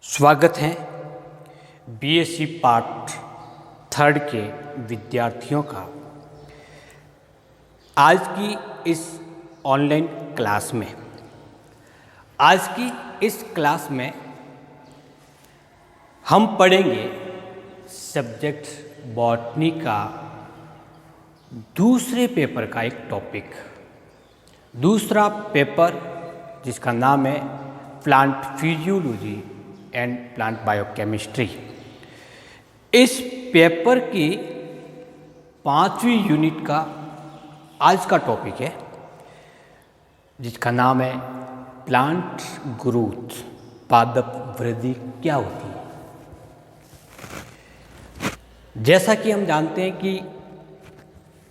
स्वागत है BSc part third के विद्यार्थियों का आज की इस ऑनलाइन क्लास में। आज की इस क्लास में हम पढ़ेंगे सब्जेक्ट बॉटनी का दूसरे पेपर का एक टॉपिक। दूसरा पेपर जिसका नाम है plant physiology and plant biochemistry. इस पेपर की 5वीं यूनिट का आज का टॉपिक है जिसका नाम है प्लांट ग्रोथ, पादप वृद्धि क्या होती है। जैसा कि हम जानते हैं कि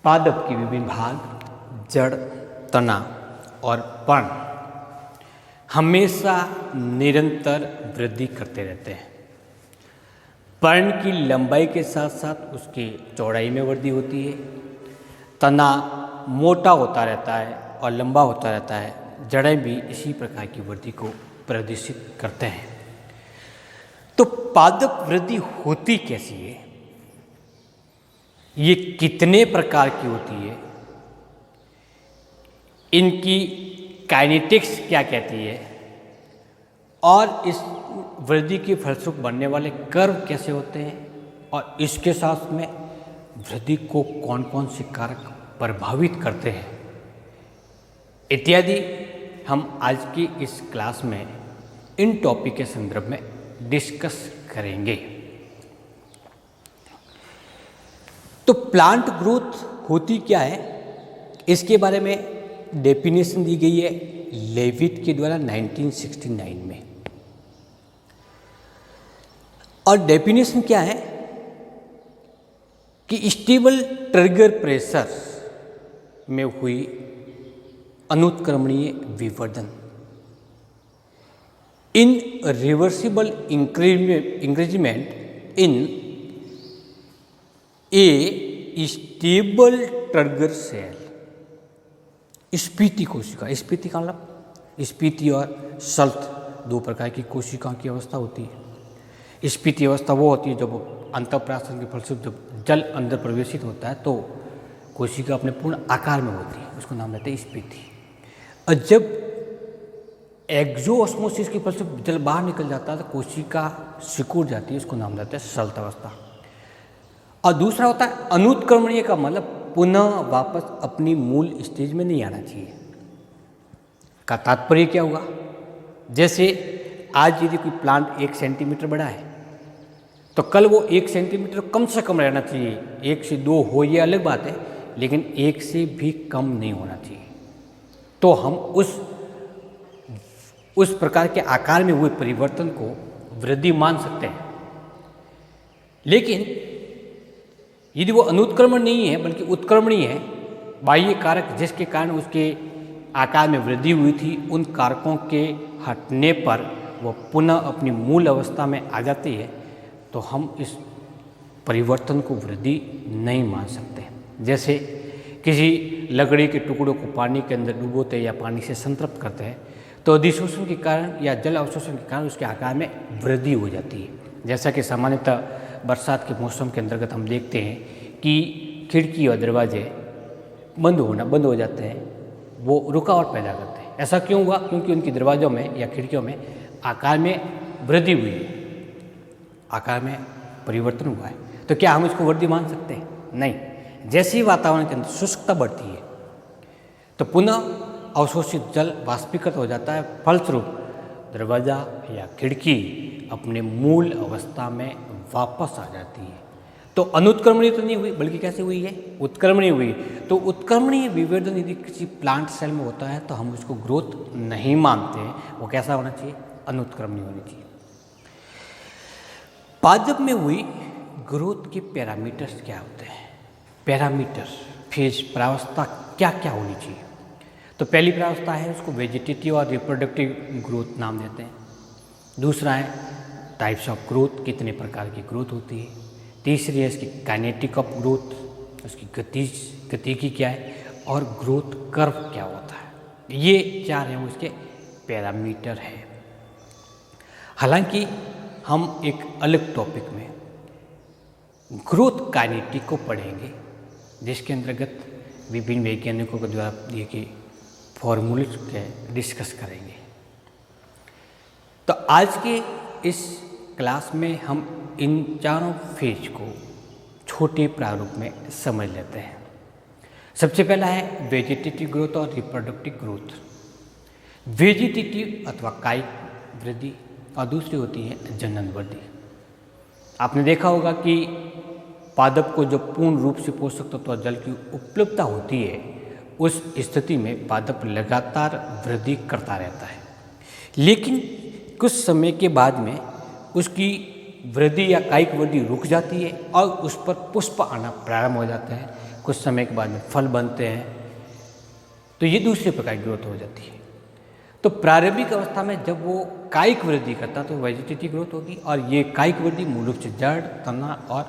पादप के विभिन्न भाग जड़, तना और पर्ण हमेशा निरंतर वृद्धि करते रहते हैं। पर्ण की लंबाई के साथ साथ उसकी चौड़ाई में वृद्धि होती है। तना मोटा होता रहता है और लंबा होता रहता है। जड़ें भी इसी प्रकार की वृद्धि को प्रदर्शित करते हैं। तो पादप वृद्धि होती कैसी है, ये कितने प्रकार की होती है, इनकी काइनेटिक्स क्या कहती है और इस वृद्धि के फलस्वरूप बनने वाले कर्व कैसे होते हैं और इसके साथ में वृद्धि को कौन कौन से कारक प्रभावित करते हैं इत्यादि हम आज की इस क्लास में इन टॉपिक के संदर्भ में डिस्कस करेंगे। तो प्लांट ग्रोथ होती क्या है, इसके बारे में डेफिनेशन दी गई है लेविट के द्वारा 1969 में। और डेफिनेशन क्या है कि स्टेबल ट्रिगर प्रेशर में हुई अनुत्क्रमणीय विवर्धन, irreversible increment in a stable turgor cell. स्फीति कोशिका, स्फीति का मतलब स्फीति और सल्थ दो प्रकार की कोशिकाओं की अवस्था होती है। स्फीति अवस्था वो होती है जब अंतःप्राशन के फलस्वरूप जब जल अंदर प्रवेशित होता है तो कोशिका अपने पूर्ण आकार में होती है, उसको नाम देते हैं स्फीति। और जब एक्सोऑस्मोसिस के फलस्वरूप जल बाहर निकल जाता है तो कोशिका सिकुड़ जाती है, उसको नाम देते हैं सल्थ अवस्था। और दूसरा होता है अनुत्क्रमणीय का मतलब पुनः वापस अपनी मूल स्टेज में नहीं आना चाहिए। का तात्पर्य क्या होगा, जैसे आज यदि कोई प्लांट 1 सेंटीमीटर बड़ा है तो कल वो 1 सेंटीमीटर कम से कम रहना चाहिए। 1 से 2 हो ये अलग बात है, लेकिन 1 से भी कम नहीं होना चाहिए। तो हम उस प्रकार के आकार में हुए परिवर्तन को वृद्धि मान सकते हैं। लेकिन यदि वो अनुत्क्रमण नहीं है बल्कि उत्क्रमणीय है, बाह्य कारक जिसके कारण उसके आकार में वृद्धि हुई थी उन कारकों के हटने पर वह पुनः अपनी मूल अवस्था में आ जाती है, तो हम इस परिवर्तन को वृद्धि नहीं मान सकते। जैसे किसी लकड़ी के टुकड़ों को पानी के अंदर डुबोते या पानी से संतृप्त करते हैं तो अधिशोषण के कारण या जल अवशोषण के कारण उसके आकार में वृद्धि हो जाती है। जैसा कि सामान्यतः बरसात के मौसम के अंतर्गत हम देखते हैं कि खिड़की और दरवाजे बंद हो जाते हैं, वो रुकावट पैदा करते हैं। ऐसा क्यों हुआ? क्योंकि उनकी दरवाजों में या खिड़कियों में आकार में वृद्धि हुई है, आकार में परिवर्तन हुआ है। तो क्या हम इसको वृद्धि मान सकते हैं? नहीं। जैसे ही वातावरण के अंदर शुष्कता बढ़ती है तो पुनः अवशोषित जल वाष्पीकृत हो जाता है, फलस्वरूप दरवाजा या खिड़की अपने मूल अवस्था में वापस आ जाती है। तो अनुत्क्रमणीय तो नहीं हुई बल्कि कैसे हुई है? उत्क्रमणीय हुई। तो उत्क्रमणीय विवर्धन यदि किसी प्लांट सेल में होता है तो हम उसको ग्रोथ नहीं मानते हैं। वो कैसा होना चाहिए? अनुत्क्रमणीय होनी चाहिए। पादप में हुई ग्रोथ के पैरामीटर्स क्या होते हैं? पैरामीटर फेज प्रावस्था क्या क्या होनी चाहिए? तो पहली प्रावस्था है उसको वेजिटेटिव और रिप्रोडक्टिव ग्रोथ नाम देते हैं। दूसरा है टाइप्स ऑफ ग्रोथ, कितने प्रकार की ग्रोथ होती है। तीसरी है इसकी काइनेटिक ऑफ ग्रोथ, उसकी गतिकी क्या है, और ग्रोथ कर्व क्या होता है। ये 4 हैं वो इसके पैरामीटर है। हालांकि हम एक अलग टॉपिक में ग्रोथ काइनेटिक को पढ़ेंगे, जिसके अंतर्गत विभिन्न वैज्ञानिकों के द्वारा दिए गए फॉर्मूले के डिस्कस करेंगे। तो आज के इस क्लास में हम इन चारों फेज को छोटे प्रारूप में समझ लेते हैं। सबसे पहला है वेजिटेटिव ग्रोथ और रिप्रोडक्टिव ग्रोथ। वेजिटेटिव अथवा कायिक वृद्धि और दूसरी होती है जनन वृद्धि। आपने देखा होगा कि पादप को जब पूर्ण रूप से पोषक तत्व और जल की उपलब्धता होती है, उस स्थिति में पादप लगातार वृद्धि करता रहता है। लेकिन कुछ समय के बाद में उसकी वृद्धि या कायिक वृद्धि रुक जाती है और उस पर पुष्प आना प्रारंभ हो जाता है। कुछ समय के बाद में फल बनते हैं, तो ये दूसरे प्रकार की ग्रोथ हो जाती है। तो प्रारंभिक अवस्था में जब वो कायिक वृद्धि करता है तो वेजिटेटिव ग्रोथ होगी, और ये कायिक वृद्धि मूल रूप से जड़, तना और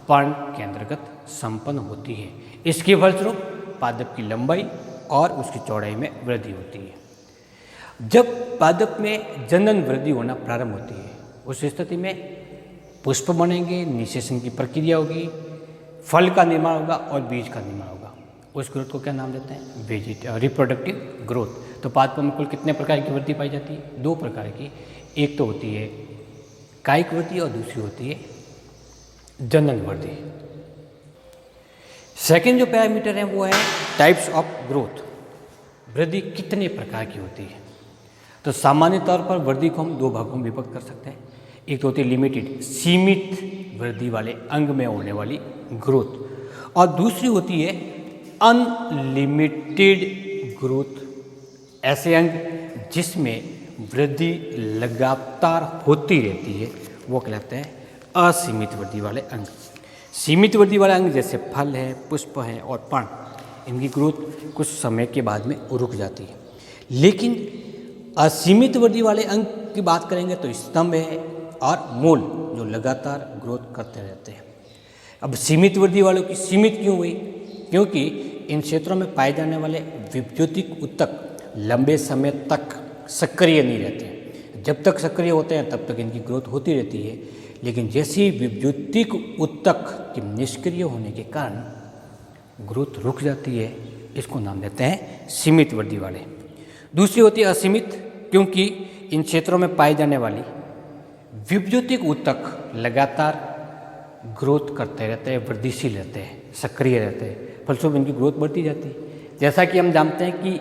पर्ण के अंतर्गत संपन्न होती है। इसके फलस्वरूप पादप की लंबाई और उसकी चौड़ाई में वृद्धि होती है। जब पादप में जनन वृद्धि होना प्रारंभ होती है, उस स्थिति में पुष्प बनेंगे, निषेचन की प्रक्रिया होगी, फल का निर्माण होगा और बीज का निर्माण होगा। उस ग्रोथ को क्या नाम देते हैं? Reproductive growth. तो पादपों में कुल कितने प्रकार की वृद्धि पाई जाती है? 2 प्रकार की। एक तो होती है कायिक वृद्धि और दूसरी होती है जनन वृद्धि। सेकेंड जो पैरामीटर है वो है टाइप्स ऑफ ग्रोथ। वृद्धि कितने प्रकार की होती है? तो सामान्य तौर पर वृद्धि को हम 2 भागों में विभक्त कर सकते हैं। एक तो होती है लिमिटेड, सीमित वृद्धि वाले अंग में होने वाली ग्रोथ, और दूसरी होती है अनलिमिटेड ग्रोथ। ऐसे अंग जिसमें वृद्धि लगातार होती रहती है वो कहलाते हैं असीमित वृद्धि वाले अंग। सीमित वृद्धि वाले अंग जैसे फल है, पुष्प है और पर्ण, इनकी ग्रोथ कुछ समय के बाद में रुक जाती है। लेकिन असीमित वृद्धि वाले अंग की बात करेंगे तो स्तंभ है और मूल, जो लगातार ग्रोथ करते रहते हैं। अब सीमित वृद्धि वालों की सीमित क्यों हुई? क्योंकि इन क्षेत्रों में पाए जाने वाले विद्युतिक ऊतक लंबे समय तक सक्रिय नहीं रहते। जब तक सक्रिय होते हैं तब तक इनकी ग्रोथ होती रहती है, लेकिन जैसे ही विद्युतिक ऊतक के निष्क्रिय होने के कारण ग्रोथ रुक जाती है, इसको नाम देते हैं सीमित वृद्धि वाले। दूसरी होती है असीमित, क्योंकि इन क्षेत्रों में पाई जाने वाली विद्युतिक ऊतक लगातार ग्रोथ करते रहते हैं, वृद्धिशील रहते हैं, सक्रिय रहते हैं, फलस्वरूप इनकी ग्रोथ बढ़ती जाती है। जैसा कि हम जानते हैं कि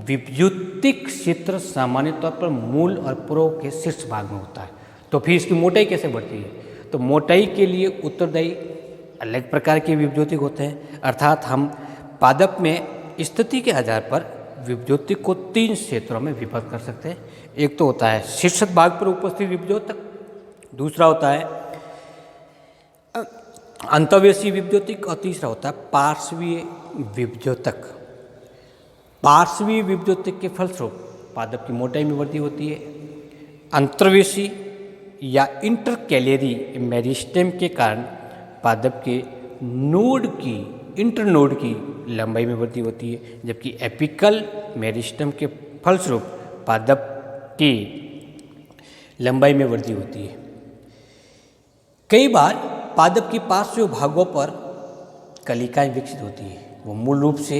विद्युतिक क्षेत्र सामान्य तौर पर मूल और पुरों के शीर्ष भाग में होता है, तो फिर इसकी मोटाई कैसे बढ़ती है? तो मोटाई के लिए उत्तरदायी अलग प्रकार के विद्युतिक होते हैं। अर्थात हम पादप में स्थिति के आधार पर विद्युतिक को 3 क्षेत्रों में विभक्त कर सकते हैं। एक तो होता है शीर्ष भाग पर उपस्थित विद्युतक, दूसरा होता है अंतर्वेशी विद्युतिक और तीसरा होता है पार्श्वीय विद्युतक। पार्श्वीय विद्युतिक के फलस्वरूप पादप की मोटाई में वृद्धि होती है। अंतर्वेशी या इंटरकैलेरी मेरिस्टेम के कारण पादप के नोड की, इंटरनोड की लंबाई में वृद्धि होती है, जबकि एपिकल मेरिस्टेम के फलस्वरूप पादप की लंबाई में वृद्धि होती है। कई बार पादप की पार्श्व भागों पर कलिकाएं विकसित होती है। वो मूल रूप से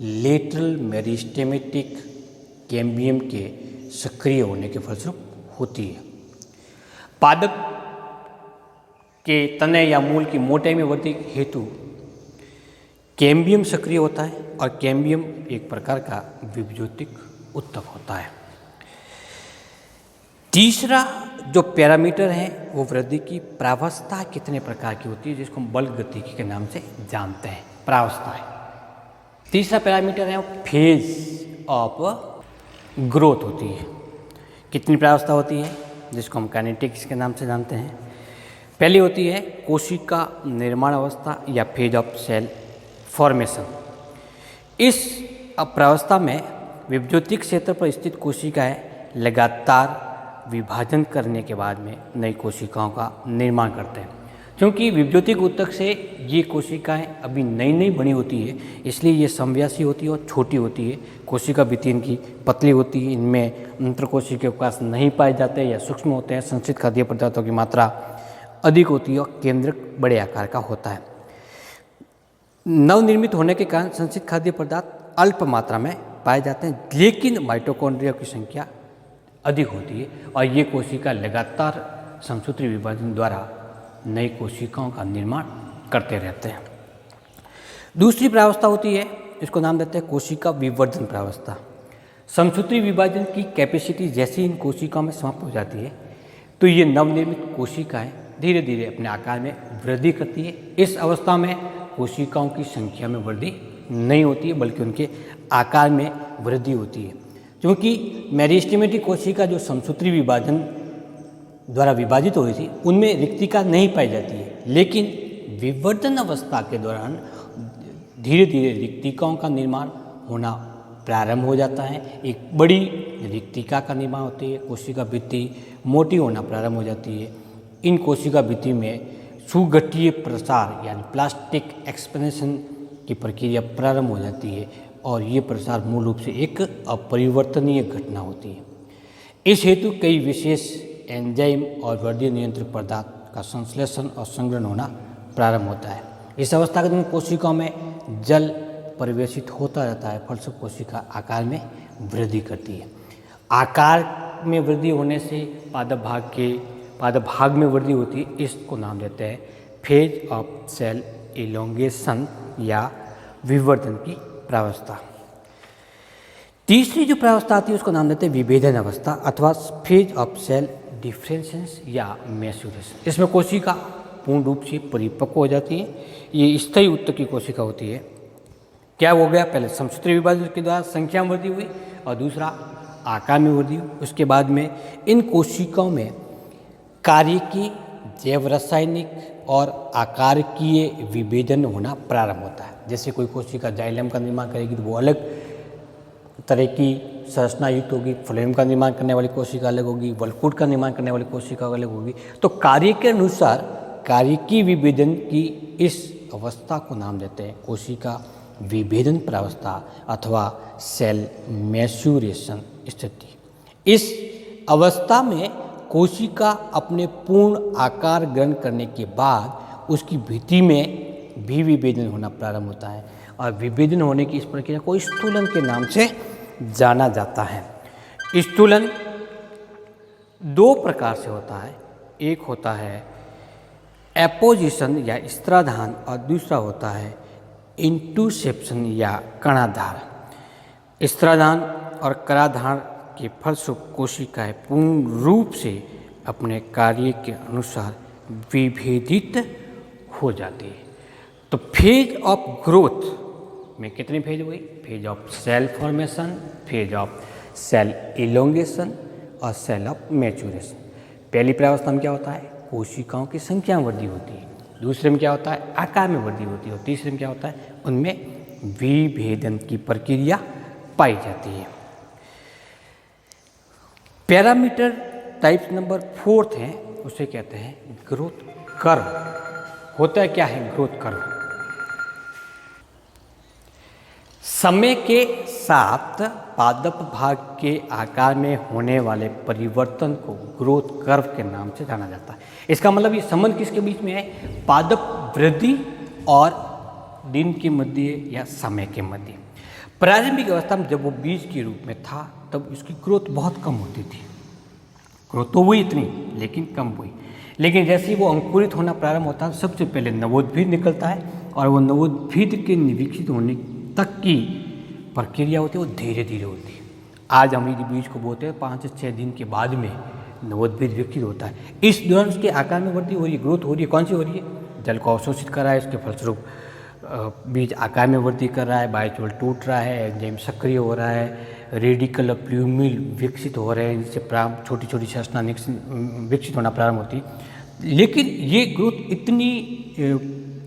लेटरल मेरिस्टेमेटिक कैम्बियम के सक्रिय होने के फलस्वरूप होती है। पादप के तने या मूल की मोटाई में वृद्धि हेतु कैम्बियम सक्रिय होता है, और कैम्बियम एक प्रकार का विद्युतिक ऊतक होता है। तीसरा जो पैरामीटर है वो वृद्धि की प्रावस्था कितने प्रकार की होती है, जिसको हम बल गतिकी के नाम से जानते हैं, प्रावस्था है। तीसरा पैरामीटर है फेज ऑफ ग्रोथ होती है। कितनी प्रावस्था होती है, जिसको हम काइनेटिक्स के नाम से जानते हैं। पहली होती है कोशिका निर्माण अवस्था या फेज ऑफ सेल फॉर्मेशन। इस प्रावस्था में विद्युतिक क्षेत्र पर स्थित कोशिकाएं लगातार विभाजन करने के बाद में नई कोशिकाओं का निर्माण करते हैं। क्योंकि विभज्योतिक ऊतक से ये कोशिकाएं अभी नई नई बनी होती है, इसलिए ये समव्यासी होती है और छोटी होती है। कोशिका भित्ति इनकी पतली होती है, इनमें अंतरकोशिकीय अवकाश नहीं पाए जाते या सूक्ष्म होते हैं। संचित खाद्य पदार्थों की मात्रा अधिक होती है और केंद्रक बड़े आकार का होता है। नवनिर्मित होने के कारण संचित खाद्य पदार्थ अल्प मात्रा में पाए जाते हैं, लेकिन माइटोकॉन्ड्रिया की संख्या अधिक होती है और ये कोशिका लगातार समसूत्री विभाजन द्वारा नई कोशिकाओं का निर्माण करते रहते हैं। दूसरी प्रावस्था होती है, इसको नाम देते हैं कोशिका विवर्धन प्रावस्था। समसूत्री विभाजन की कैपेसिटी जैसे इन कोशिकाओं में समाप्त हो जाती है तो ये नवनिर्मित कोशिकाएं धीरे धीरे अपने आकार में वृद्धि करती है। इस अवस्था में कोशिकाओं की संख्या में वृद्धि नहीं होती है, बल्कि उनके आकार में वृद्धि होती है। क्योंकि मेरिस्टेमेटिक कोशिका जो समसूत्री विभाजन द्वारा विभाजित हुई थी, उनमें रिक्तिका नहीं पाई जाती है, लेकिन विवर्धन अवस्था के दौरान धीरे धीरे रिक्तिकाओं का निर्माण होना प्रारंभ हो जाता है। एक बड़ी रिक्तिका का निर्माण होती है, कोशिका भित्ति मोटी होना प्रारंभ हो जाती है। इन कोशिका भित्ति में सुगठीय प्रसार यानी प्लास्टिक एक्सपेंशन की प्रक्रिया प्रारंभ हो जाती है और ये प्रसार मूल रूप से एक अपरिवर्तनीय घटना होती है। इस हेतु कई विशेष एंजाइम और वृद्धि नियंत्रण पदार्थ का संश्लेषण और संग्रहण होना प्रारंभ होता है। इस अवस्था के दौरान कोशिकाओं में जल परिवेशित होता रहता है, फलस्वरूप कोशिका आकार में वृद्धि करती है। आकार में वृद्धि होने से पादप भाग में वृद्धि होती है, इसको नाम देते हैं फेज ऑफ सेल इलोंगेशन या विवर्धन की प्रावस्था। तीसरी जो प्रावस्था आती है उसको नाम देते हैं विभेदन अवस्था अथवा फेज ऑफ सेल डिफरेंशिएशन या मैच्योरेशन। इसमें कोशिका पूर्ण रूप से परिपक्व हो जाती है। ये स्थायी ऊतक की कोशिका होती है। क्या हो गया, पहले समसूत्री विभाजन के द्वारा संख्या में वृद्धि हुई और दूसरा आकार में वृद्धि हुई। उसके बाद में इन कोशिकाओं में कार्यकीय, जैव रासायनिक और आकारकीय विभेदन होना प्रारंभ होता है। जैसे कोई कोशिका जाइलम का निर्माण करेगी तो वो अलग तरह की संरचना युक्त होगी, फ्लोएम का निर्माण करने वाली कोशिका अलग होगी, वल्कुट का निर्माण करने वाली कोशिका अलग होगी। तो कार्य के अनुसार कार्यकीय विभेदन की इस अवस्था को नाम देते हैं कोशिका विभेदन प्रावस्था अथवा सेल मैच्योरेशन स्थिति। इस अवस्था में कोशिका अपने पूर्ण आकार ग्रहण करने के बाद उसकी भित्ति में भी विभेदन होना प्रारंभ होता है और विभेदन होने की इस प्रक्रिया को स्थूलन के नाम से जाना जाता है। स्थूलन दो प्रकार से होता है, एक होता है एपोजिशन या स्त्राधान और दूसरा होता है इंटूसेप्शन या कणाधार। स्त्राधान और कणाधार के फलस्वरूप कोशिकाएं पूर्ण रूप से अपने कार्य के अनुसार विभेदित हो जाती है। तो फेज ऑफ ग्रोथ में कितने फेज हुए? Phase of cell formation, phase of cell elongation और सेल ऑफ मैच्योरेशन। पहली प्रावस्था में क्या होता है? कोशिकाओं की संख्या में वृद्धि होती है। दूसरे में क्या होता है? आकार में वृद्धि होती है। और तीसरे में क्या होता है? उनमें विभेदन की प्रक्रिया पाई जाती है। पैरामीटर टाइप नंबर 4 है, उसे कहते हैं ग्रोथ कर्व। होता है क्या है ग्रोथ कर्व? समय के साथ पादप भाग के आकार में होने वाले परिवर्तन को ग्रोथ कर्व के नाम से जाना जाता है। इसका मतलब ये संबंध किसके बीच में है? पादप वृद्धि और दिन के मध्य या समय के मध्य। प्रारंभिक अवस्था में जब वो बीज के रूप में था तब इसकी ग्रोथ बहुत कम होती थी। ग्रोथ तो हुई इतनी लेकिन कम हुई। लेकिन जैसे ही वो अंकुरित होना प्रारंभ होता है सबसे पहले नवोद्भिद निकलता है और वो नवोद्भिद के विकसित होने तक की प्रक्रिया होती है वो धीरे धीरे होती है। आज हम यदि बीज को बोते हैं 5 से 6 दिन के बाद में नवोद्भिद विकसित होता है। इस दौरान उसके आकार में वृद्धि हो रही है, ग्रोथ हो रही है। कौन सी हो रही है? जल को अवशोषित कर रहा है, इसके फलस्वरूप बीज आकार में वृद्धि कर रहा है, बायोचोल टूट रहा है, एंजाइम सक्रिय हो रहा है, रेडिकल और प्लूमिल विकसित हो रहे हैं, जिससे प्रारंभ छोटी छोटी संरचना विकसित होना प्रारंभ होती है। लेकिन ये ग्रोथ इतनी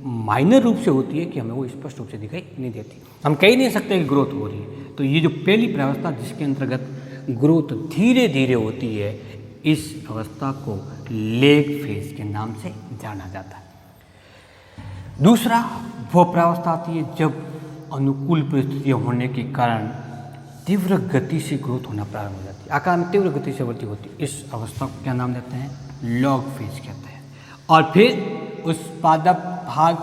माइनर रूप से होती है कि हमें वो स्पष्ट रूप से दिखाई नहीं देती। हम कह ही नहीं सकते कि ग्रोथ हो रही है। तो ये जो पहली प्रावस्था जिसके अंतर्गत ग्रोथ धीरे धीरे होती है, इस अवस्था को लेग फेज के नाम से जाना जाता है। दूसरा वो प्रावस्था आती है जब अनुकूल परिस्थितियाँ होने के कारण तीव्र गति से ग्रोथ होना प्रारंभ हो जाती है, आकार में तीव्र गति से वृद्धि होती है। इस अवस्था को क्या नाम देते हैं? लॉग फेज कहते हैं। और फिर उस पादप भाग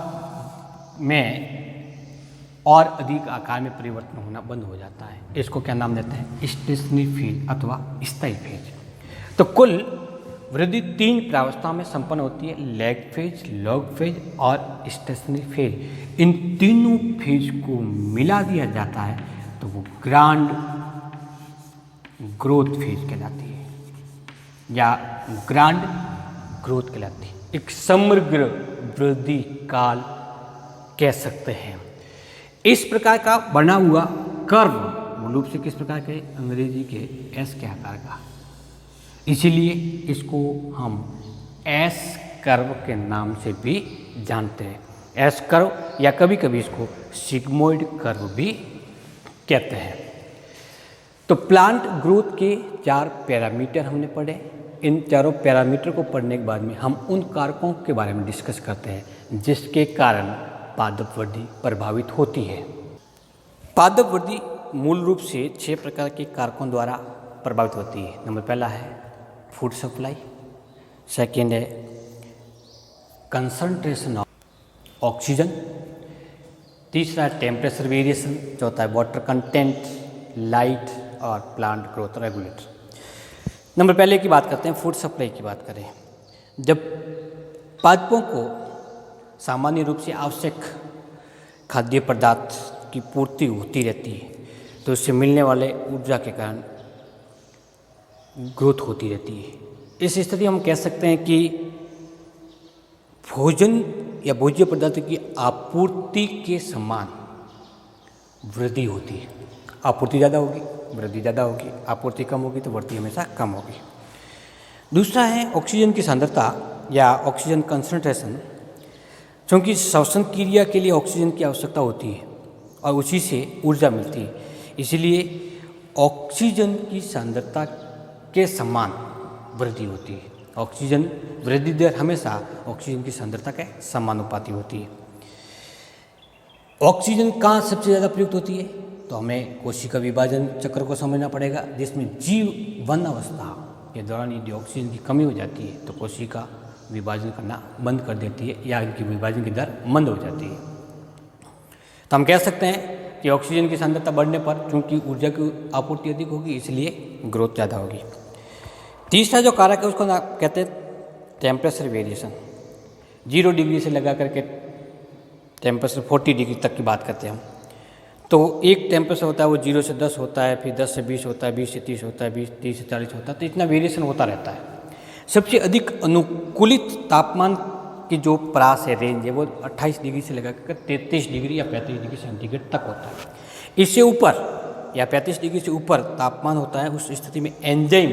में और अधिक आकार में परिवर्तन होना बंद हो जाता है। इसको क्या नाम देते हैं? स्टेशनरी फेज अथवा स्थायी फेज। तो कुल वृद्धि 3 प्रावस्था में संपन्न होती है, लैग फेज, लॉग फेज और स्टेशनरी फेज। इन तीनों फेज को मिला दिया जाता है तो वो ग्रांड ग्रोथ फेज कहलाती है या ग्रांड ग्रोथ कहलाती है। एक समग्र वृद्धि काल कह सकते हैं। इस प्रकार का बना हुआ कर्व मूल रूप से किस प्रकार के? अंग्रेजी के एस के आकार का, इसीलिए इसको हम एस कर्व के नाम से भी जानते हैं। एस कर्व या कभी कभी इसको सिग्मोइड कर्व भी कहते हैं। तो प्लांट ग्रोथ के 4 पैरामीटर हमने पढ़े। इन चारों पैरामीटर को पढ़ने के बाद में हम उन कारकों के बारे में डिस्कस करते हैं जिसके कारण पादप वृद्धि प्रभावित होती है। पादप वृद्धि मूल रूप से 6 प्रकार के कारकों द्वारा प्रभावित होती है। नंबर पहला है फूड सप्लाई, सेकेंड है कंसंट्रेशन ऑफ ऑक्सीजन, तीसरा है टेम्परेचर वेरिएशन, चौथा है वाटर कंटेंट, लाइट और प्लांट ग्रोथ रेगुलेटर। नंबर पहले की बात करते हैं, फूड सप्लाई की बात करें। जब पादपों को सामान्य रूप से आवश्यक खाद्य पदार्थ की पूर्ति होती रहती है तो उससे मिलने वाले ऊर्जा के कारण ग्रोथ होती रहती है। इस स्थिति हम कह सकते हैं कि भोजन या भोज्य पदार्थ की आपूर्ति के समान वृद्धि होती है। आपूर्ति ज़्यादा होगी, वृद्धि ज़्यादा होगी, आपूर्ति कम होगी तो वृद्धि हमेशा कम होगी। दूसरा है ऑक्सीजन की सांद्रता या ऑक्सीजन कंसंट्रेशन। क्योंकि श्वसन क्रिया के लिए ऑक्सीजन की आवश्यकता होती है और उसी से ऊर्जा मिलती है, इसलिए ऑक्सीजन की सांद्रता के समान वृद्धि होती है। ऑक्सीजन वृद्धि दर हमेशा ऑक्सीजन की सांद्रता के समानुपाती होती है। ऑक्सीजन कहाँ सबसे ज़्यादा प्रयुक्त होती है? तो हमें कोशिका विभाजन चक्र को समझना पड़ेगा, जिसमें जीवन अवस्था के दौरान यदि ऑक्सीजन की कमी हो जाती है तो कोशिका विभाजन करना बंद कर देती है या इनकी विभाजन की दर मंद हो जाती है। तो हम कह सकते हैं कि ऑक्सीजन की सांद्रता बढ़ने पर चूंकि ऊर्जा की आपूर्ति अधिक होगी इसलिए ग्रोथ ज़्यादा होगी। तीसरा जो कारक है उसको कहते हैं टेम्परेचर वेरिएशन। 0 डिग्री से लगा करके टेम्परेचर 40 डिग्री तक की बात करते हैं हम। तो एक टेम्परेचर होता है वो 0 से 10 होता है, फिर 10 से 20 होता है, 20 से 30 होता है, 30 से 40 होता है, तो इतना वेरिएशन होता रहता है। सबसे अधिक अनुकूलित तापमान की जो परास है, रेंज है, वो 28 डिग्री से लगा कर 33 डिग्री या 35 डिग्री सेंटीग्रेड तक होता है। इससे ऊपर या 35 डिग्री से ऊपर तापमान होता है, उस स्थिति में एंजाइम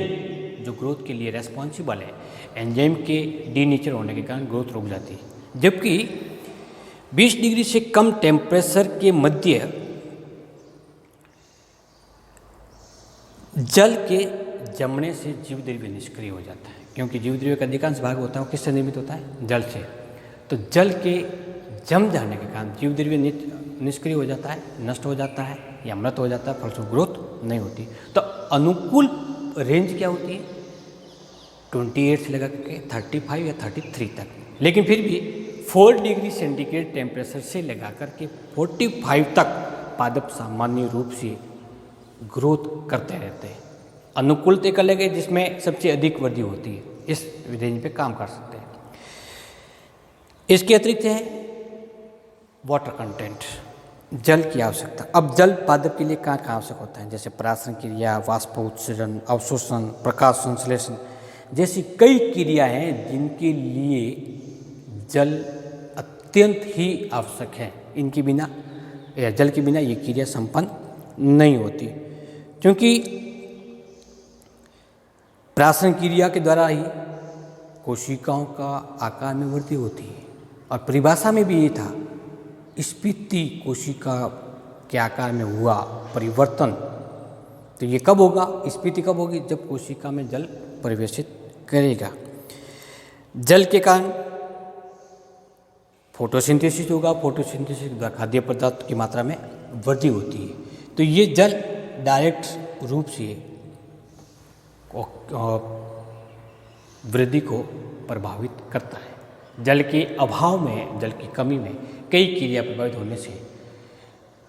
जो ग्रोथ के लिए रेस्पॉन्सिबल है, एंजाइम के डीनेचर होने के कारण ग्रोथ रुक जाती है। जबकि 20 डिग्री से कम टेम्परेचर के मध्य जल के जमने से जीवद्रव्य निष्क्रिय हो जाता है, क्योंकि जीवद्रव्य का अधिकांश भाग होता है वो किससे निर्मित होता है? जल से। तो जल के जम जाने के कारण जीवद्रव्य निष्क्रिय हो जाता है, नष्ट हो जाता है या मृत हो जाता है, फलस्वरूप ग्रोथ नहीं होती। तो अनुकूल रेंज क्या होती है? 28 से लगा करके 35 या 33 तक। लेकिन फिर भी 4 डिग्री सेंटीग्रेड टेम्परेचर से लगा करके 45 तक पादप सामान्य रूप से ग्रोथ करते रहते हैं। अनुकूलता कर लगे जिसमें सबसे अधिक वृद्धि होती है, इस रेंज पे काम कर सकते हैं। इसके अतिरिक्त है वाटर कंटेंट, जल की आवश्यकता। अब जल पादप के लिए कहाँ कहाँ आवश्यक होता है? जैसे परागण क्रिया, वाष्पोत्सर्जन, अवशोषण, प्रकाश संश्लेषण जैसी कई क्रिया हैं जिनके लिए जल अत्यंत ही आवश्यक है। इनके बिना या जल के बिना ये क्रिया संपन्न नहीं होती, क्योंकि परागण क्रिया के द्वारा ही कोशिकाओं का आकार में वृद्धि होती है। और परिभाषा में भी ये था, स्फीति कोशिका के आकार में हुआ परिवर्तन। तो ये कब होगा? स्फीति कब होगी? जब कोशिका में जल प्रवेशित करेगा। जल के कारण फोटोसिंथेसिस होगा, फोटोसिंथेसिस द्वारा खाद्य पदार्थ की मात्रा में वृद्धि होती है। तो ये जल डायरेक्ट रूप से वृद्धि को प्रभावित करता है। जल के अभाव में, जल की कमी में कई क्रिया प्रभावित होने से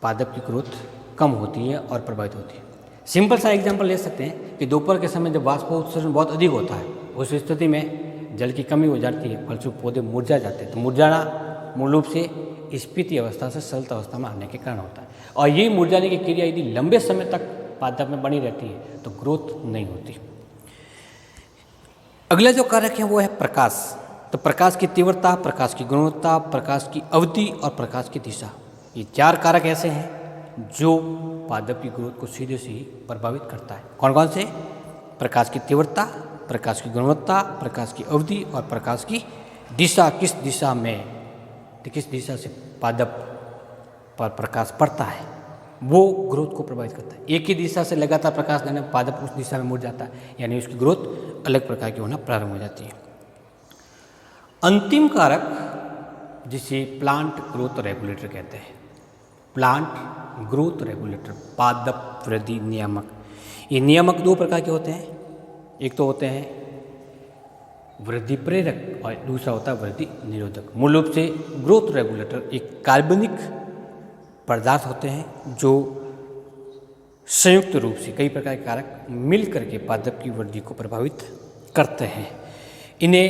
पादप की ग्रोथ कम होती है और प्रभावित होती है। सिंपल सा एग्जांपल ले सकते हैं कि दोपहर के समय जब वाष्पोत्सर्जन बहुत अधिक होता है, उस स्थिति में जल की कमी हो जाती है, फलस्वरूप पौधे मुरझा जाते हैं। तो मुरझाना मूल रूप से स्फीति अवस्था से सल्त अवस्था में आने के कारण होता है, और ये मुरझाने की क्रिया यदि लंबे समय तक पादप में बनी रहती है तो ग्रोथ नहीं होती। अगला जो कारक है वो है प्रकाश। तो प्रकाश की तीव्रता, प्रकाश की गुणवत्ता, प्रकाश की अवधि और प्रकाश की दिशा, ये 4 कारक ऐसे हैं जो पादप की ग्रोथ को सीधे से ही प्रभावित करता है। कौन कौन से? प्रकाश की तीव्रता, प्रकाश की गुणवत्ता, प्रकाश की अवधि और प्रकाश की दिशा। किस दिशा में, किस दिशा से पादप पर प्रकाश पड़ता है वो ग्रोथ को प्रभावित करता है। एक ही दिशा से लगातार प्रकाश देने पर पादप उस दिशा में मुड़ जाता है, यानी उसकी ग्रोथ अलग प्रकार की होना प्रारंभ हो जाती है। अंतिम कारक जिसे प्लांट ग्रोथ रेगुलेटर कहते हैं, प्लांट ग्रोथ रेगुलेटर, पादप वृद्धि नियामक। ये नियामक 2 प्रकार के होते हैं, एक तो होते हैं वृद्धि प्रेरक और दूसरा होता है वृद्धि निरोधक। मूल रूप से ग्रोथ रेगुलेटर एक कार्बनिक पदार्थ होते हैं जो संयुक्त रूप से कई प्रकार के कारक मिल करके पादप की वृद्धि को प्रभावित करते हैं। इन्हें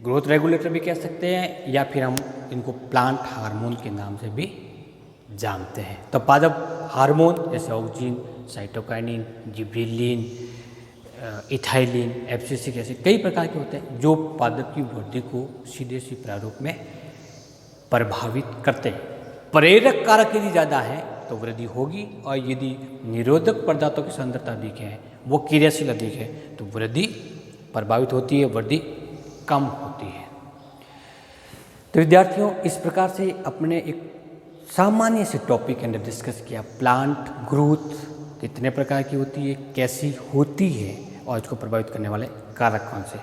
ग्रोथ रेगुलेटर भी कह सकते हैं या फिर हम इनको प्लांट हार्मोन के नाम से भी जानते हैं। तो पादप हार्मोन जैसे oxygen, cytokinin, gibberellin, ethylene, abscisic acid कई प्रकार के होते हैं जो पादप की वृद्धि को सीधे सी प्रारूप में प्रभावित करते हैं। प्रेरक कारक यदि ज़्यादा है तो वृद्धि होगी, और यदि निरोधक पदार्थों की सांद्रता अधिक है, वो क्रियाशील अधिक है, तो वृद्धि प्रभावित होती है, वृद्धि कम होती है। तो विद्यार्थियों, इस प्रकार से अपने एक सामान्य से टॉपिक के अंदर डिस्कस किया प्लांट ग्रोथ कितने प्रकार की होती है, कैसी होती है और इसको प्रभावित करने वाले कारक कौन से।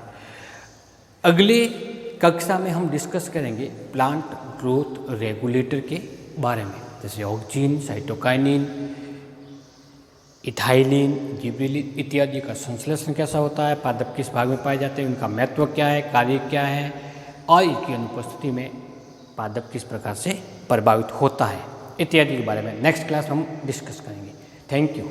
अगले कक्षा में हम डिस्कस करेंगे प्लांट ग्रोथ रेगुलेटर के बारे में, जैसे ऑक्सीन, साइटोकाइनिन, इथाइलिन, जिबरेलिन इत्यादि का संश्लेषण कैसा होता है, पादप किस भाग में पाए जाते हैं, उनका महत्व क्या है, कार्य क्या है, और इनकी अनुपस्थिति में पादप किस प्रकार से प्रभावित होता है, इत्यादि के बारे में नेक्स्ट क्लास में हम डिस्कस करेंगे। Thank you.